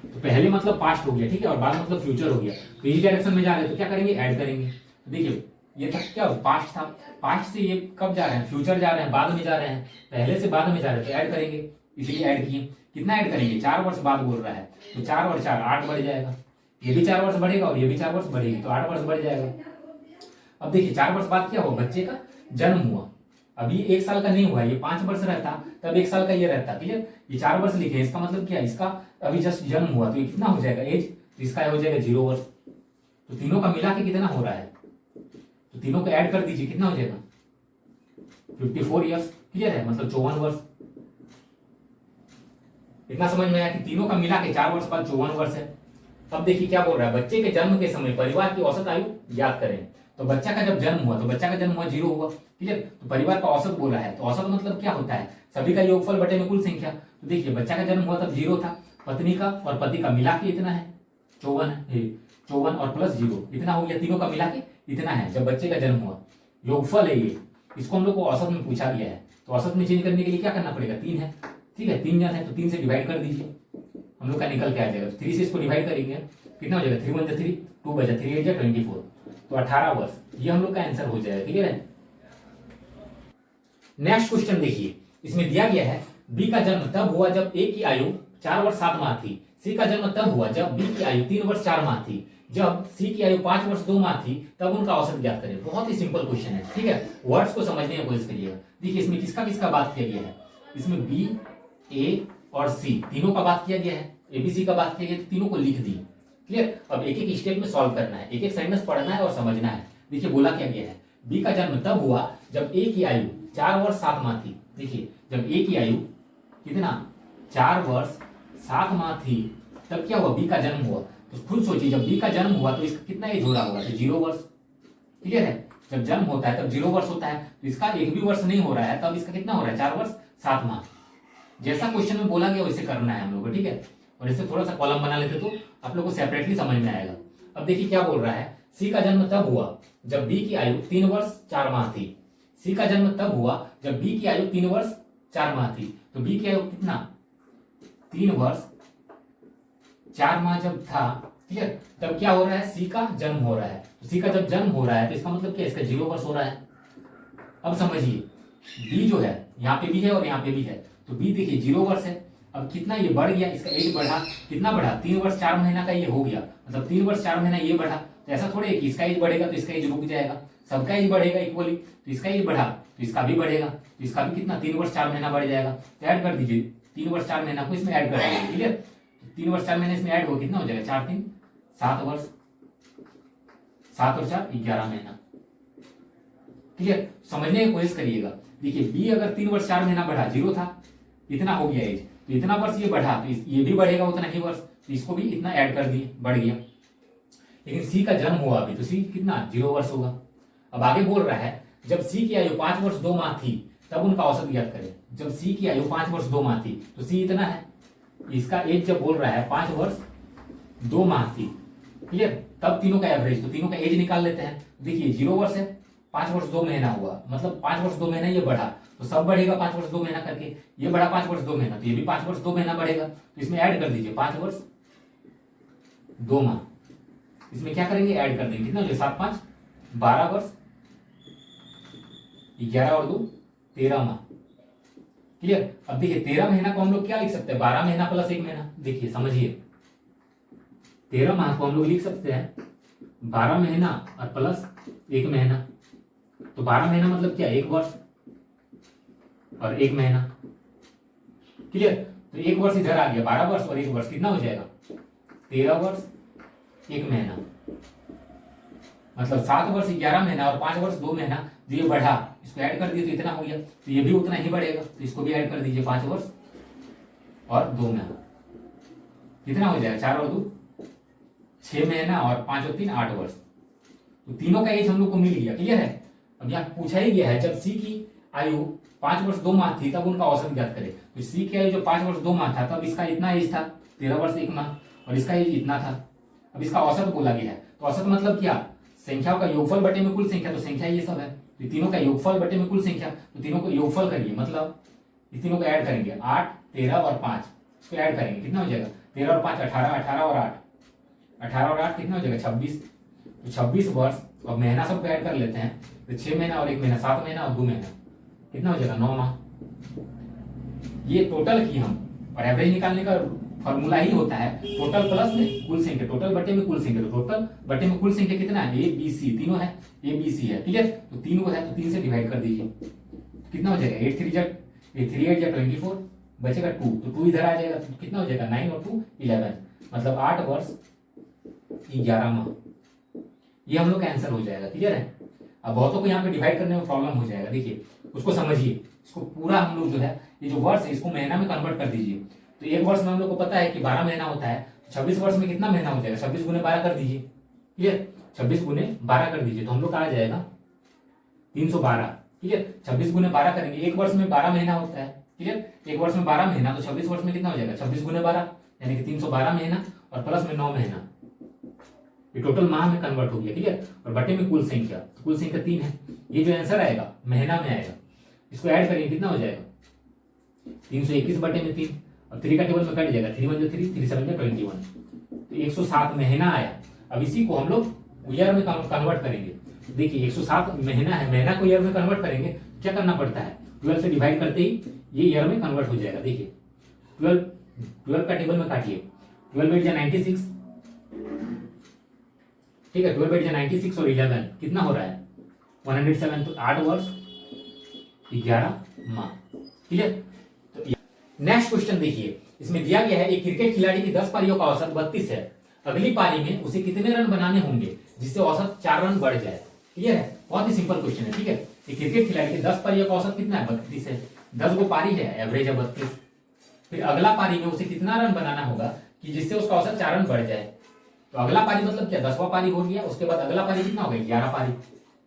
तो पहले मतलब पास्ट हो गया, ठीक है, और बाद मतलब फ्यूचर हो गया। तो इस डायरेक्शन में जा रहे हैं तो क्या करेंगे, ऐड करेंगे। तो देखिए ये तक क्या पास्ट था, पास्ट से ये कब जा रहे हैं, फ्यूचर जा रहे हैं, बाद में जा रहे हैं, पहले से बाद में जा रहे हैं, तो ऐड करेंगे, इसलिए ऐड किए। कितना ऐड करेंगे, 4 वर्ष बाद बोल रहा है, तो 4 और 4 8 बढ़ जाएगा, ये भी 4 वर्ष बढ़ेगा और ये भी 4 वर्ष बढ़ेगी, तो 8 वर्ष बढ़ जाएगा। अब देखिए 4 वर्ष बाद क्या हुआ, बच्चे का जन्म हुआ। अभी 1 साल का नहीं हुआ, ये 5 वर्ष रहता तब 1 साल का ये रहता। क्लियर, ये 4 वर्ष लिखे, इसका मतलब क्या, इसका अभी जस्ट जन्म हुआ तो ये कितना हो जाएगा एज, तो इसका हो जाएगा 0 वर्ष। तो तीनों का मिला के कितना हो रहा है, तो तीनों को ऐड कर दीजिए, कितना हो जाएगा 54 ईयर्स। क्लियर है, मतलब 54 वर्ष। इतना समझ में आया कि तीनों का मिला के 4 वर्ष बाद 54 वर्ष है। अब देखिए क्या बोल रहा है, बच्चे के जन्म के समय परिवार की औसत आयु ज्ञात करें। तो बच्चा का जब जन्म हुआ, तो बच्चा का जन्म हुआ 0 हुआ। क्लियर, तो परिवार का औसत बोला है, तो औसत मतलब क्या होता है, सभी का योगफल बटे में कुल संख्या। तो देखिए बच्चा का जन्म हुआ तब 0 था, पत्नी का और पति का मिला के इतना है 54 है, 54 और प्लस 0 इतना हो गया, तीनों का मिला के इतना है जब बच्चे का जन्म हुआ। योगफल है ये, इसको हम लोग को औसत में पूछा गया है। तो औसत में चेंज करने के लिए क्या करना पड़ेगा, 3 है। ठीक है, 3 जन है तो 3 से डिवाइड कर दीजिए, हम लोग का निकल के आ जाएगा। 3 से इसको डिवाइड करेंगे, कितना हो जाएगा 3 × 3 2 बचा, 3 × 8 24, तो 18 वर्ष, ये हम लोग का आंसर हो जाएगा। क्लियर है। नेक्स्ट क्वेश्चन देखिए, इसमें दिया गया है बी का जन्म तब हुआ जब ए की आयु 4 वर्ष 7 माह थी, सी का जन्म तब हुआ जब बी की आयु 3 वर्ष 4 माह थी, जब सी की आयु 5 वर्ष 2 माह थी तब उनका औसत ज्ञात करें। बहुत ही सिंपल क्वेश्चन है। ठीक है, वर्ड्स को समझने की कोशिश करिएगा। देखिए इसमें किसका किसका बात किया गया है, इसमें बी, ए और सी तीनों का बात किया गया है, एबीसी का बात किया गया, तीनों को लिख दिए। क्लियर, अब एक एक स्टेप में सॉल्व करना है, एक एक सेंटेंस पढ़ना है और समझना है। देखिए बोला क्या गया है, बी का जन्म तब हुआ जब ए की आयु 4 वर्ष 7 माह थी। देखिए जब ए की आयु कितना 4 वर्ष 7 माह थी तब क्या हुआ, बी का जन्म हुआ। तो खुद सोचिए जब बी का जन्म हुआ तो इसका कितना एज हो रहा होगा, तो 0 वर्ष। क्लियर है, जब जन्म होता है तब 0 वर्ष होता है, तो इसका एक भी वर्ष नहीं हो रहा है, तब इसका कितना हो रहा है 4 वर्ष 7 माह। जैसा क्वेश्चन में बोला गया वैसे करना है हम लोग को। ठीक है, और इससे थोड़ा सा कॉलम बना लेते तो आप लोग को सेपरेटली समझ में आएगा। अब देखिए क्या बोल रहा है, सी का जन्म तब हुआ जब बी की आयु 3 वर्ष 4 माह थी। सी का जन्म तब हुआ जब बी की आयु 3 वर्ष 4 माह थी, तो बी की आयु कितना 3 वर्ष 4 माह जब था। ठीक है, तब क्या हो रहा है, सी का जन्म हो रहा है। तो सी का जब जन्म हो रहा है तो इसका मतलब क्या, इसका 0 वर्ष हो रहा है। अब समझिए बी जो है यहाँ पे भी है और यहाँ पे भी है, तो बी देखिए 0 वर्ष है। अब कितना ये बढ़ गया, इसका एज बढ़ा, कितना बढ़ा 3 वर्ष 4 महीना का ये हो गया, मतलब 3 वर्ष 4 महीना ये बढ़ा। तो ऐसा थोड़ी है कि इसका एज बढ़ेगा तो इसका एज रुक जाएगा, सबका एज बढ़ेगा इक्वली। तो इसका एज बढ़ा तो इसका भी बढ़ेगा, तो इसका भी कितना 3 वर्ष 4 महीना बढ़ जाएगा। तो ऐड कर दीजिए 3 वर्ष 4 महीना को इसमें ऐड कर दीजिए। क्लियर, 3 वर्ष 4 महीने इसमें ऐड हो कितना हो जाएगा 4 3 7 वर्ष, 7 और 4 11 महीना। क्लियर, समझने की कोशिश करिएगा। देखिए बी अगर 3 वर्ष 4 महीना बढ़ा, 0 था, इतना हो गया एज, तो इतना वर्ष ये बढ़ा तो ये भी बढ़ेगा उतना ही वर्ष, तो इसको भी इतना ऐड कर दिए, बढ़ गया। लेकिन सी का जन्म हुआ अभी, तो सी कितना 0 वर्ष होगा। अब आगे बोल रहा है जब सी की आयु 5 वर्ष 2 माह थी तब उनका औसत ज्ञात करें। जब सी की आयु 5 वर्ष 2 माह थी तो सी इतना है, इसका एज जब बोल रहा है 5 वर्ष 2 माह थी। क्लियर, तब तीनों का एवरेज, तो तीनों का एज निकाल लेते हैं। देखिए 0 वर्ष है, 5 वर्ष 2 महीना हुआ, मतलब 5 वर्ष 2 महीना ये बढ़ा, तो सब बढ़ेगा 5 वर्ष 2 महीना करके, ये बढ़ा 5 वर्ष 2 महीना, तो ये भी 5 वर्ष 2 महीना बढ़ेगा। तो इसमें ऐड कर दीजिए 5 वर्ष 2 माह, इसमें क्या करेंगे ऐड कर देंगे, कितना हो जाएगा 7 5 12 वर्ष, 11 और 2 13 माह। क्लियर, अब देखिए 13 महीना को हम लोग क्या लिख सकते हैं, 12 महीना प्लस 1 महीना। देखिए समझिए 13 माह को हम लोग लिख सकते हैं 12 महीना और प्लस 1 महीना, तो 12 महीना मतलब क्या 1 वर्ष और 1 महीना। क्लियर, तो 1 वर्ष इधर आ गया, 12 वर्ष और 1 वर्ष कितना हो जाएगा 13 वर्ष 1 महीना, मतलब 7 वर्ष 11 महीना और 5 वर्ष 2 महीना। जो ये बढ़ा इसको ऐड कर दिए तो इतना हो गया, तो ये भी उतना ही बढ़ेगा, तो इसको भी ऐड कर दीजिए 5 वर्ष और 2 महीना, कितना हो जाएगा 4 और 2 6 महीना और 5 और 3 8 वर्ष। तो तीनों का एज हम लोग को मिल गया। क्लियर है, अब यहाँ पूछा ही गया है जब सी की आयु 5 वर्ष 2 माह थी तब उनका औसत ज्ञात करें। तो सी की आयु जो 5 वर्ष 2 माह था तब इसका इतना एज था 13 वर्ष 1 माह, और इसका एज इतना था। अब इसका औसत बोला गया है, तो औसत मतलब क्या, संख्याओं का योगफल बटे में कुल संख्या, तो संख्या ये सब है, तो तीनों का योगफल बटे में कुल संख्या, तो तीनों को योगफल करिए, मतलब इस तीनों को ऐड करेंगे 8 13 और 5, इसको ऐड करेंगे कितना हो जाएगा 13 और 5 18, 18 और 8 18 और 8 कितना हो जाएगा 26, तो 26 वर्ष। और महीना सबको ऐड कर लेते हैं, तो 6 महीना और 1 महीना 7 महीना और 2 महीना कितना हो जाएगा 9 माह। ये टोटल की हम, और एवरेज निकालने का फॉर्मूला ही होता है टोटल प्लस में कुल संख्या, टोटल बटे में कुल संख्या, तो टोटल बटे में कुल संख्या कितना है ए बी सी, तीनों है ए बी सी है। क्लियर, तो 3 को है तो 3 से डिवाइड कर दीजिए, कितना हो जाएगा 8 3 8 या 24, बचेगा 2, तो 2 इधर आ जाएगा तो कितना हो जाएगा 9 और 2 11, मतलब 8 वर्ष 11 माह। ये हम लोग का आंसर हो जाएगा। क्लियर है। अब बहुतों को यहाँ पे डिवाइड करने में प्रॉब्लम हो जाएगा। देखिए उसको समझिए, इसको पूरा हम लोग जो है ये जो वर्ष है इसको महीना में कन्वर्ट कर दीजिए। तो एक वर्ष में हम लोग को पता है कि 12 महीना होता है, 26 वर्ष में कितना महीना हो जाएगा, 26 गुने 12 कर दीजिए। क्लियर, 26 गुने 12 कर दीजिए तो हम लोग का आ जाएगा 312। क्लियर, 26 गुने 12 करेंगे, एक वर्ष में 12 महीना होता है। क्लियर, एक वर्ष में 12 महीना, तो 26 वर्ष में कितना हो जाएगा 26 गुने 12 यानी कि 312 महीना, और प्लस में 9 महीना, ये टोटल माह में कन्वर्ट हो गया। क्लियर, और बटे में कुल संख्या, तो कुल संख्या 3 है। ये जो आंसर आएगा महीना में आएगा, इसको ऐड करेंगे कितना हो जाएगा 321 बटे में 3, और 3 का टेबल में कट जाएगा, 3 1 जो 3, 3 7 जो 21, तो 107 महीना आया। अब इसी को हम लोग ईयर में कन्वर्ट करेंगे। देखिए 107 महीना है, महीना को ईयर में कन्वर्ट करेंगे क्या करना पड़ता है, 12 से डिवाइड करते ही ये ईयर में कन्वर्ट हो जाएगा। देखिए 12 का टेबल में काटिए, 12 8 96, ठीक है, 12 8 96 और 11 कितना हो रहा है 107, तो 8 वर्ष 11 माह। क्लियर। तो नेक्स्ट क्वेश्चन देखिए, इसमें दिया गया है एक क्रिकेट खिलाड़ी की 10 पारियों का औसत 32 है, अगली पारी में उसे कितने रन बनाने होंगे जिससे औसत 4 रन बढ़ जाए। क्लियर है, बहुत ही सिंपल क्वेश्चन है। ठीक है, एक क्रिकेट खिलाड़ी की 10 पारियों का औसत कितना है 32 है, 10 गो पारी है, एवरेज है 32, फिर अगला पारी में उसे कितना रन बनाना होगा कि जिससे उसका औसत 4 रन बढ़ जाए। तो अगला पारी मतलब क्या 10वां पारी हो गया, उसके बाद अगला पारी कितना हो गया 11 पारी।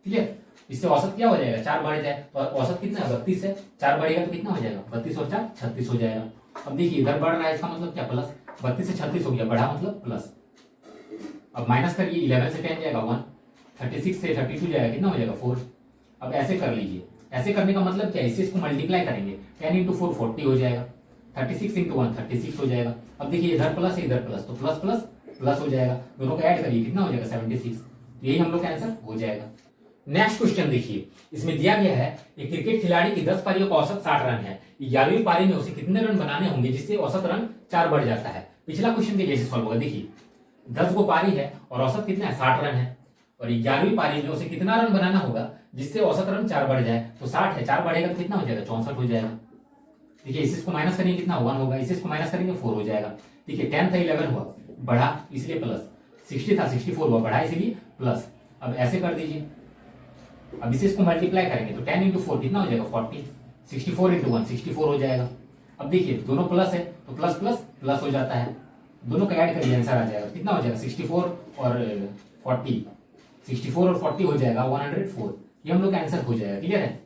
क्लियर, इससे औसत क्या हो जाएगा 4 बढ़ जाए, तो औसत कितना है 32 है, 4 बढ़ेगा तो कितना हो जाएगा 32 और 4 36 हो जाएगा। अब देखिए इधर बढ़ रहा है, इसका मतलब क्या प्लस, 32 से 36 हो गया, बढ़ा मतलब प्लस। अब माइनस करिए, 11 से 10 जाएगा 1, 36 से 32 जाएगा कितना हो जाएगा 4। अब ऐसे कर लीजिए, ऐसे करने का मतलब क्या है, इससे इसको मल्टीप्लाई करेंगे, 10 इंटू 4 40 हो जाएगा, 36 इंटू 1 36 हो जाएगा। अब देखिए इधर प्लस है इधर प्लस, तो प्लस प्लस प्लस हो जाएगा, दोनों को ऐड करिए कितना हो जाएगा 76, यही हम लोग का आंसर हो जाएगा। नेक्स्ट क्वेश्चन देखिए, इसमें दिया गया है एक क्रिकेट खिलाड़ी की 10 पारियों का औसत 60 रन है, 11वीं पारी में उसे कितने रन बनाने होंगे जिससे औसत रन 4 बढ़ जाता है। पिछला क्वेश्चन के जैसे सॉल्व होगा। देखिए 10 गो पारी है और औसत कितना है 60 रन है, और 11वीं पारी में उसे कितना रन बनाना होगा जिससे औसत रन 4 बढ़ जाए। तो 60 है, 4 बढ़ेगा तो कितना हो जाएगा 64 हो जाएगा। देखिए इसको माइनस करेंगे कितना 1 होगा, इसको माइनस करेंगे 4 हो जाएगा। देखिए 10 था 11 हुआ, बढ़ा इसलिए प्लस, 60 था 64 हुआ, बढ़ा इसलिए प्लस। अब ऐसे कर दीजिए, अब इसको मल्टीप्लाई करेंगे तो 10 इंटू 4 कितना हो जाएगा 40, 64 इंटू 1 64 हो जाएगा। अब देखिए दोनों प्लस है तो प्लस प्लस प्लस हो जाता है, दोनों का ऐड करिए आंसर आ जाएगा कितना हो जाएगा 64 और 40, 64 और 40 हो जाएगा 104, ये हम लोग का आंसर हो जाएगा। क्लियर है।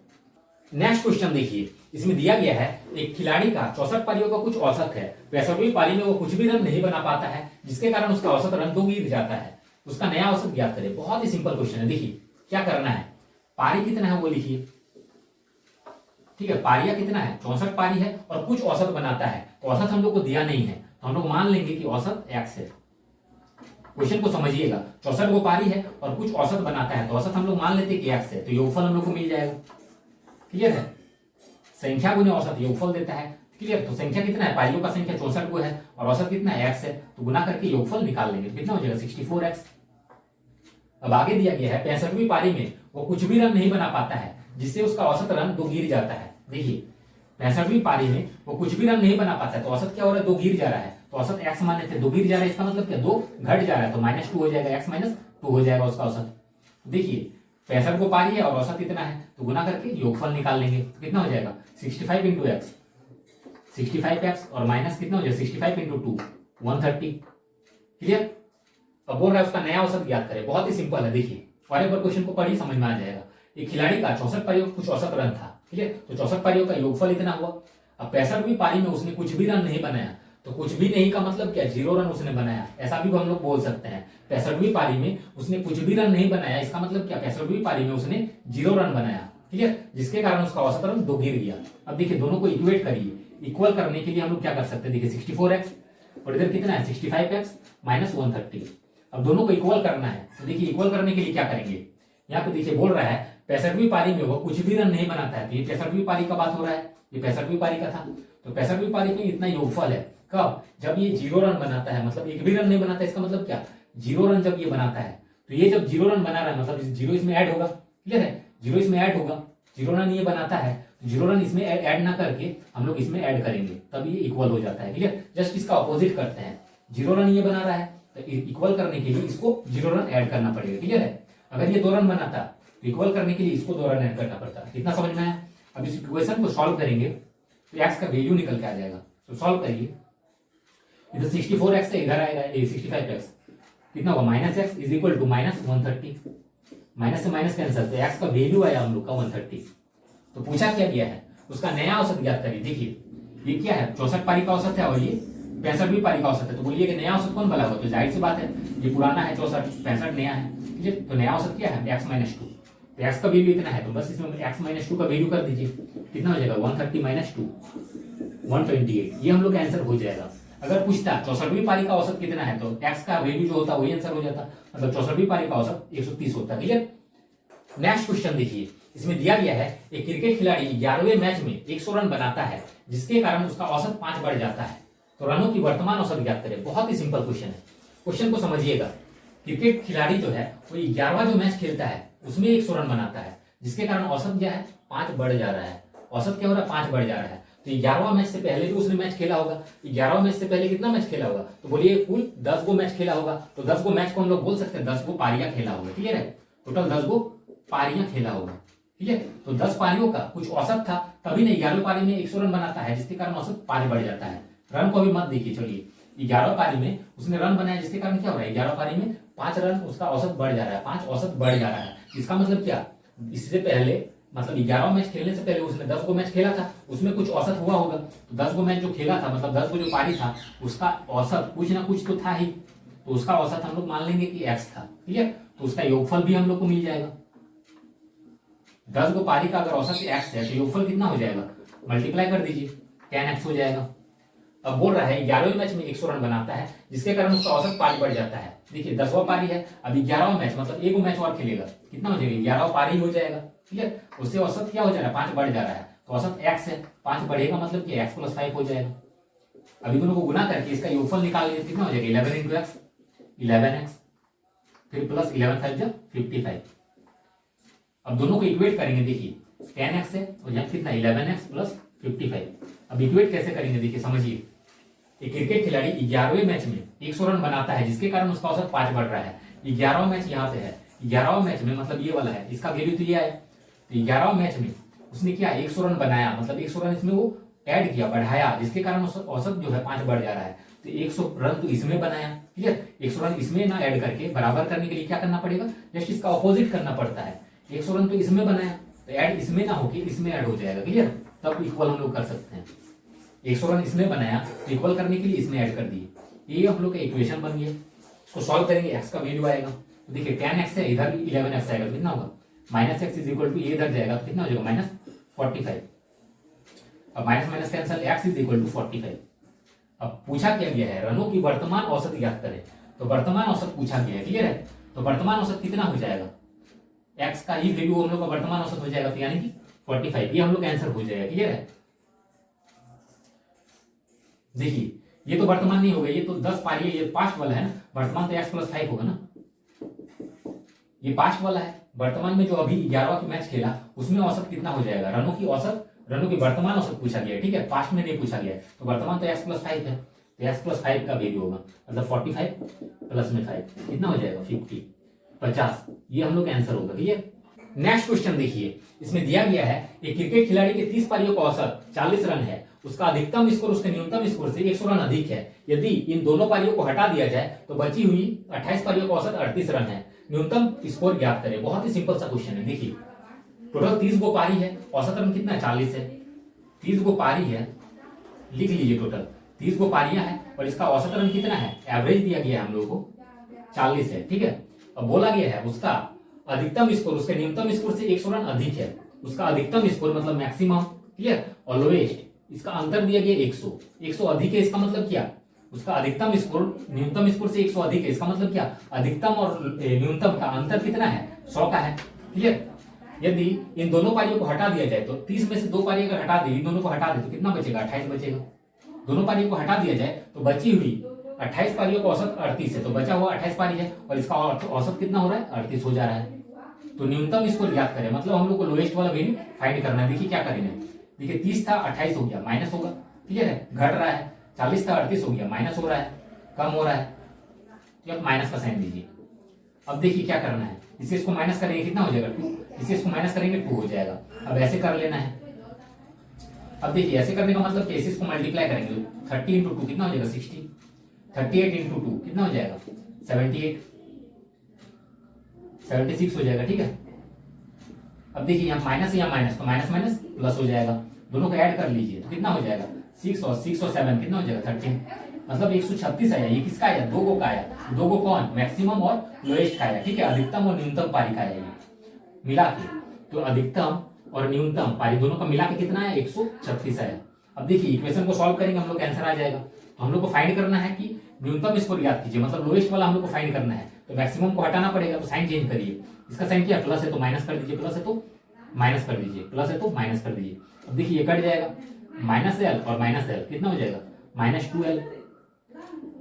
नेक्स्ट क्वेश्चन देखिए, इसमें दिया गया है एक खिलाड़ी का 64 पारियों का कुछ औसत है, 65वीं पारी में वो कुछ भी रन नहीं बना पाता है जिसके कारण उसका औसत रन 2 गिर जाता है, उसका नया औसत ज्ञात करें। बहुत ही सिंपल क्वेश्चन है। देखिए क्या करना है, पारी कितना है वो लिखिए, ठीक है, पारियां कितना है 64 पारी है और कुछ औसत बनाता है, तो औसत हम लोग को दिया नहीं है तो हम लोग मान लेंगे कि औसत x है। क्वेश्चन को समझिएगा, 64 वो पारी है और कुछ औसत बनाता है तो औसत हम लोग मान लेते हैं कि x है, तो योगफल हम लोग को मिल जाएगा। क्लियर है, संख्या गुने औसत योगफल देता है। क्लियर, तो संख्या कितना है, पारियों का संख्या 64 को है और औसत कितना है x है, तो गुना करके योगफल निकाल लेंगे, कितना हो जाएगा 64x। अब आगे दिया गया है 65वीं पारी में वो कुछ भी रन नहीं बना पाता है जिससे उसका औसत रन 2 गिर जाता है। देखिए 65वीं पारी में वो कुछ भी रन नहीं बना पाता है तो औसत क्या हो रहा है 2 गिर जा रहा है, तो औसत x माने थे 2 गिर जा रहा है, इसका मतलब क्या 2 घट जा रहा है, तो -2 हो जाएगा, x -2 हो जाएगा उसका औसत। देखिए 65 को पारी है और औसत कितना है, तो गुना करके योगफल निकाल लेंगे, तो कितना हो जाएगा 65 इंटू एक्स, 65x और माइनस कितना हो जाएगा 65 इंटू 2 130। क्लियर। अब बोल रहा है उसका नया औसत ज्ञात करें, बहुत ही सिंपल है। देखिए और एक बार क्वेश्चन को पढ़िए समझ में आ जाएगा। एक खिलाड़ी का 64 पारियों कुछ औसत रन था, ठीक है, तो 64 पारियों का योगफल इतना हुआ। अब 65वीं पारी में उसने कुछ भी रन नहीं बनाया, तो कुछ भी नहीं का मतलब क्या 0 रन उसने बनाया, ऐसा भी हम लोग बोल सकते हैं। 65वीं पारी में उसने कुछ भी रन नहीं बनाया, इसका मतलब क्या 65वीं पारी में उसने 0 रन बनाया, ठीक है, जिसके कारण उसका औसत रन 2 गिर गया। अब देखिए दोनों को इक्वेट करिए, इक्वल करने के लिए हम लोग क्या कर सकते हैं, देखिए 64x और इधर कितना है 65x माइनस 130। अब दोनों को इक्वल करना है, तो देखिए इक्वल करने के लिए क्या करेंगे, यहाँ पे देखिए बोल रहा है 65वीं पारी में वो कुछ भी रन नहीं बनाता है, तो ये 65वीं पारी का बात हो रहा है, ये 65वीं पारी का था, तो 65वीं पारी में इतना योगफल है, कब, जब ये 0 रन बनाता है, मतलब एक भी रन नहीं बनाता है, इसका मतलब क्या 0 रन जब ये बनाता है, तो ये जब 0 रन बना रहा है मतलब 0 इसमें ऐड होगा। क्लियर है, 0 इसमें ऐड होगा, 0 रन ये बनाता है जीरो रन इसमें ऐड ना करके हम लोग इसमें ऐड करेंगे, तब ये इक्वल हो जाता है। क्लियर? जस्ट इसका ऑपोजिट करते हैं, जीरो रन ये बना रहा है तो इक्वल करने के लिए इसको जीरो रन ऐड करना पड़ेगा। क्लियर है? अगर ये 2 रन बनाता तो इक्वल करने के लिए इसको 2 रन ऐड करना पड़ता। कितना समझ में आया? अब इस इक्वेशन को सॉल्व करेंगे तो एक्स का वैल्यू निकल के आ जाएगा। तो सॉल्व करिए, इधर 64x है, इधर आएगा 65x, कितना होगा minus x is equal to minus 130, minus से माइनस कैंसिल, तो एक्स का वैल्यू आया हम लोग का 130। तो पूछा क्या गया है, उसका नया औसत ज्ञात करिए। देखिए ये क्या है, 64 पारी का औसत है और ये 65वीं पारी का औसत है। तो बोलिए कि नया औसत कौन बना होगा? तो जाहिर सी बात है ये पुराना है 64, 65 नया है। ठीक है, तो नया औसत क्या है? x minus 2। तो x का वैल्यू इतना है तो बस इसमें x माइनस 2 का वैल्यू कर दीजिए, कितना हो जाएगा 130 माइनस 2 128। ये हम लोग का आंसर हो जाएगा। अगर पूछता 64वीं पारी का औसत कितना है तो x का वैल्यू जो होता वही आंसर हो जाता, मतलब 64वीं पारी का औसत 130 होता। क्लियर? नेक्स्ट क्वेश्चन देखिए, इसमें दिया गया है एक क्रिकेट खिलाड़ी 11वें मैच में 100 रन बनाता है जिसके कारण उसका औसत 5 बढ़ जाता है, तो रनों की वर्तमान औसत ज्ञात करें। बहुत ही सिंपल क्वेश्चन है, क्वेश्चन को समझिएगा। क्रिकेट खिलाड़ी जो है वो 11वां जो मैच खेलता है उसमें 100 रन बनाता है जिसके कारण औसत क्या है 5 बढ़ जा रहा है। औसत क्या हो रहा है 5 बढ़ जा रहा है। तो 11वां मैच से पहले भी उसने मैच खेला होगा, 11वां मैच से पहले कितना मैच खेला होगा? तो बोलिए कुल 10 गो मैच खेला होगा। तो 10 गो मैच को हम लोग बोल सकते हैं 10 गो पारियां खेला होगा। क्लियर है? टोटल 10 गो पारियां खेला होगा। ठीक है, तो 10 पारियों का कुछ औसत था, तभी ना 11वीं पारी में 100 रन बनाता है जिसके कारण औसत 5 बढ़ जाता है। रन को भी मत देखिए, चलिए 11 पारी में उसने रन बनाया जिसके कारण क्या हो रहा है 11 पारी में 5 रन उसका औसत बढ़ जा रहा है, 5 औसत बढ़ जा रहा है। इसका मतलब क्या, इससे पहले मतलब 11 मैच खेलने से पहले उसने 10 गो मैच खेला था, उसमें कुछ औसत हुआ होगा। तो 10 गो मैच जो खेला था मतलब 10 गो जो पारी था उसका औसत कुछ ना कुछ तो था ही, तो उसका औसत हम लोग मान लेंगे कि x था। ठीक है, तो उसका योगफल भी हम लोग को मिल जाएगा। 10 गो पारी का अगर औसत x है तो योगफल कितना हो जाएगा, मल्टीप्लाई कर दीजिए, 10x हो जाएगा। अब बोल रहा है 11वें मैच में 100 रन बनाता है जिसके कारण उसका औसत 5 बढ़ जाता है। देखिए 10वां पारी है, अभी 11वां मैच मतलब एक मैच और खेलेगा, कितना हो जाएगा 11वां पारी हो जाएगा। ठीक है, उससे औसत क्या हो जा रहा है 5 बढ़ जा रहा है, तो औसत x है, 5 बढ़ेगा मतलब कि x + 5 हो जाएगा। अभी दोनों को गुना करके इसका योगफल निकाल लीजिए, कितना हो जाएगा 11 × x 11x, फिर प्लस 11 5 जा 55। अब दोनों को इक्वेट करेंगे, देखिए 10x है और यहाँ कितना 11x + 55। अब इक्वेट कैसे करेंगे देखिए समझिए। एक क्रिकेट खिलाड़ी 11वें मैच में 100 रन बनाता है जिसके कारण उसका औसत 5 बढ़ रहा है। 11वां मैच यहाँ पे है, 11वां मैच में मतलब ये वाला है, इसका वैल्यू तो ये आया। तो 11वां मैच में उसने क्या 100 रन बनाया, मतलब 100 रन इसमें वो ऐड किया, बढ़ाया, जिसके कारण औसत जो है 5 बढ़ जा रहा है। तो 100 रन तो इसमें बनाया। क्लियर? 100 रन इसमें ना ऐड करके बराबर करने के लिए क्या करना पड़ेगा, जस्ट इसका ऑपोजिट करना पड़ता है। 100 रन तो इसमें बनाया तो ऐड इसमें ना होके इसमें ऐड हो जाएगा। क्लियर? तब इक्वल हम लोग कर सकते हैं। 100 रन इसमें बनाया तो इक्वल करने के लिए इसमें ऐड कर दिए, ये हम लोग का इक्वेशन बन गया। इसको सॉल्व करेंगे, x का वैल्यू आएगा, तो देखिए 10x है, इधर भी 11x आएगा, तो कितना होगा -x इज इक्वल टू ये इधर जाएगा तो कितना हो जाएगा -45। अब minus minus cancel, x is equal to 45। अब पूछा क्या गया है रनों की वर्तमान औसत ज्ञात करें, तो वर्तमान औसत पूछा गया है। क्लियर है? तो वर्तमान औसत कितना हो जाएगा, x का ही वैल्यू हम लोग का वर्तमान औसत हो जाएगा, तो यानी कि 45, ये हम लोग का आंसर हो जाएगा। क्लियर है? देखिए ये तो वर्तमान नहीं होगा, ये तो 10 पारी है, ये पास्ट वाला है ना, वर्तमान तो x + 5 होगा ना, ये पास्ट वाला है। वर्तमान में जो अभी 11वां की मैच खेला उसमें औसत कितना हो जाएगा, रनों की औसत, रनों की वर्तमान औसत पूछा गया है। ठीक है, पास्ट में नहीं पूछा गया है, तो वर्तमान तो x + 5 है, तो x + 5 का वैल्यू होगा मतलब 45 प्लस में 5 कितना हो जाएगा 50, ये हम लोग का आंसर होगा। क्लियर? नेक्स्ट क्वेश्चन देखिए, इसमें दिया गया है एक क्रिकेट खिलाड़ी के 30 पारियों का औसत 40 रन है, उसका अधिकतम स्कोर उसके न्यूनतम स्कोर से 100 रन अधिक है। यदि इन दोनों पारियों को हटा दिया जाए तो बची हुई 28 पारियों का औसत 38 रन है, न्यूनतम स्कोर ज्ञात करें। बहुत ही सिंपल सा क्वेश्चन है। देखिए टोटल 30 गो पारी है, औसत रन कितना है 40 है, 30 गो पारी है, लिख लीजिए टोटल 30 गो पारियां है और इसका औसत रन कितना है, एवरेज दिया गया है हम लोगों को 40 है। ठीक है, अब बोला गया है उसका अधिकतम स्कोर उसके न्यूनतम स्कोर से 100 रन अधिक है, उसका अधिकतम स्कोर मतलब मैक्सिमम। क्लियर? और लोएस्ट, इसका अंतर दिया गया 100 अधिक है, इसका मतलब क्या, उसका अधिकतम स्कोर न्यूनतम स्कोर से 100 अधिक है, इसका मतलब क्या, अधिकतम और न्यूनतम का अंतर कितना है 100 का है। क्लियर? यदि इन दोनों पारियों को हटा दिया जाए तो 30 में से 2 पारी अगर हटा दे, इन दोनों को हटा दे तो कितना बचेगा 28 बचेगा। दोनों पारियों को हटा दिया जाए तो बची हुई 28 पारियों का औसत 38 है, तो बचा हुआ 28 पारी है और इसका औसत कितना हो रहा है 38 हो जा रहा है। तो न्यूनतम स्कोर ज्ञात करें, मतलब हम लोग को लोएस्ट वाला वैल्यू फाइंड करना है। देखिए क्या करेंगे, देखिए 30 था 28 हो गया, माइनस होगा, क्लियर है, घट रहा है। 40 था 38 हो गया, माइनस हो रहा है, कम हो रहा है, तो आप माइनस का साइन दीजिए। अब देखिए क्या करना है, इसे इसको माइनस करेंगे कितना हो जाएगा 2, इसे इसको माइनस करेंगे 2 हो जाएगा। अब ऐसे कर लेना है। अब देखिए ऐसे करने का मतलब कैसे, इसको मल्टीप्लाई करेंगे 30 इंटू 2 कितना हो जाएगा 60, 38 इंटू 2 कितना हो जाएगा 78, 76 हो जाएगा, ठीक है। अब देखिए यहाँ माइनस या माइनस, तो माइनस माइनस प्लस हो जाएगा, दोनों को ऐड कर लीजिए तो कितना हो जाएगा 6 और 7 कितना हो जाएगा 13, मतलब 136 आया। ये किसका आया, दो गो का आया। दो गो कौन, मैक्सिमम और लोएस्ट का आया, ठीक है, अधिकतम और न्यूनतम पारी का आया ये मिला के। तो अधिकतम और न्यूनतम पारी दोनों का मिला के कितना है 136 आया। अब देखिए इक्वेशन को सॉल्व करेंगे हम लोग, आंसर आ जाएगा। तो हम लोग को फाइंड करना है कि न्यूनतम स्कोर याद कीजिए, मतलब लोएस्ट वाला हम लोग को फाइंड करना है। तो मैक्सिमम को हटाना पड़ेगा, तो साइन चेंज करिए। इसका साइन क्या, प्लस है तो माइनस कर दीजिए, प्लस है तो माइनस कर दीजिए, प्लस है तो माइनस कर दीजिए। अब देखिए ये कट जाएगा, माइनस एल और माइनस एल कितना हो जाएगा -2l,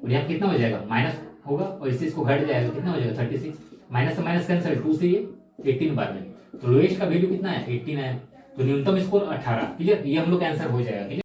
और यहाँ कितना हो जाएगा माइनस होगा और इससे इसको घट जाएगा कितना हो जाएगा 36, माइनस से माइनस कैंसिल, 2 से ये 18 बार में। तो लोएस्ट का वैल्यू कितना है 18 है, तो न्यूनतम स्कोर 18, क्लियर। ये हम लोग का आंसर हो जाएगा, क्लियर।